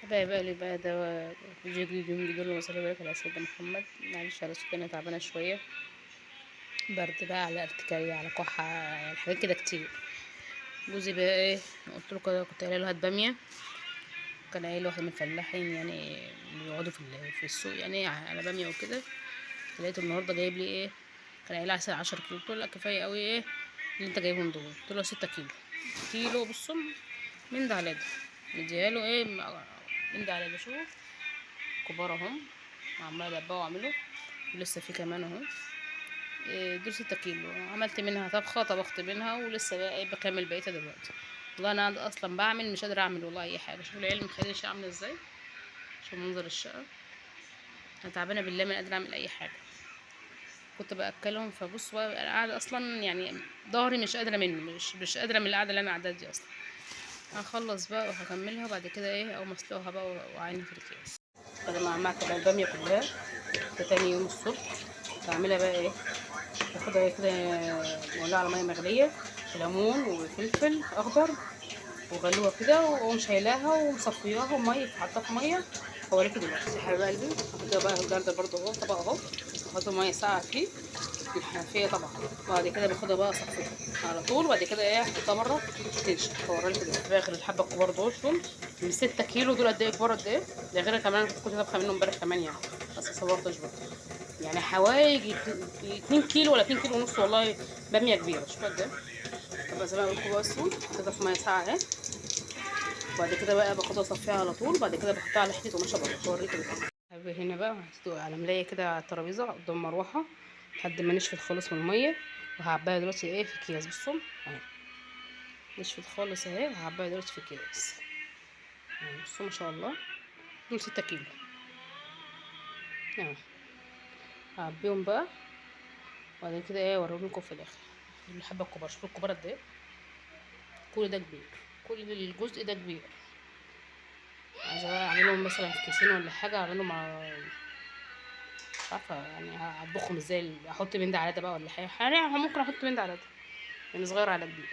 بقى لي بقى ده فيديو جديد يوم جديد وصلي بالك على سيدنا محمد. معلش على صوتي، انا تعبانه شويه، برد بقى على ارتكارية على كحه، يعني حاجات كده كتير. جوزي بقى ايه، قلت له كده، كنت قايله له هات باميه. كان قايل واحد من الفلاحين يعني اللي بيقعدوا في السوق يعني على باميه وكده. لقيته النهارده جايب لي ايه، كان قايل عسل 10 كيلو. قلت له لا كفايه قوي ايه اللي انت جايبهم دول. قلت له 6 كيلو. كيلو بصوا من ده على ده، مديها له ايه من ده على ده. شوف كبار اهم، عماله ادبها واعمله، ولسه في كمان اهو. دول 6 كيلو. عملت منها طبخه، طبخت منها، ولسه بقى ايه بكمل بقيتها دلوقتي. والله انا قاعدة اصلا بعمل مش قادره اعمل والله اي حاجه. شوف العيال مخليه الشقه عامله ازاي، شوف منظر الشقه. انا تعبانه بالله ما قادره اعمل اي حاجه. كنت باكلهم، فبص بقى انا قاعده اصلا يعني ظهري مش قادره منه، مش قادره من القعده اللي انا قاعداها دي اصلا. هخلص بقى وهكملها بعد كده ايه، او مسلوقها بقى واعينها في الكيس. بعد ما عملت بقى الباميه كلها، ده تاني يوم الصبح بعملها بقى ايه، باخدها كده مولعه على ميه مغليه وليمون وفلفل اخضر وغلوها كده، واقوم شايلاها ومصفياها وميه حاطاها في ميه. هوريكي دلوقتي يا حبايب قلبي. هاخدها بقى الجردل برضه اهو، طبق اهو، احط ميه ساقعه فيه في الحنفيه طبعا. وبعد كده باخدها بقى اصفيها على طول، وبعد كده ايه احطها بره تنشف. هوريكي دلوقتي بقى غير الحبه الكبار دول من 6 كيلو دول قد ايه كبار قد ايه. ده غير كمان انا كنت طابخه منهم امبارح كمان يعني، بس مصورتش برضه. يعني حوالي 2 كيلو ولا 2 كيلو ونص والله. باميه كبيره شوف قد ايه. طب زي ما قلت لكم بقى السود كده في ميه ساقعه اهي. وبعد كده بقى باخدها اصفيها على طول، وبعد كده بحطها على حته قماشه بره. هوريكم دلوقتي. هنا بقى هتدوق على ملايه كده على الترابيزه قدام مروحه لحد ما نشفت خالص من الميه. وهعبيها دلوقتي ايه في اكياس. بصوا اهي نشفت خالص اهي، وهعبيها دلوقتي في اكياس اهي. بصوا ما شاء الله دول 6 كيلو اهي. هعبيهم بقى وبعد كده ايه اوريهم لكم في الاخر. الحبه الكبار شوفوا الكبار قد ايه، كل ده كبير، كل الجزء ده كبير. عايزه بقى اعملهم مثلا في كيسين ولا حاجه، اعملهم مع مش عارفه يعني هطبخهم ازاي. احط من ده على ده بقى ولا حاجه يعني، ممكن احط من ده على ده يعني صغير على كبير.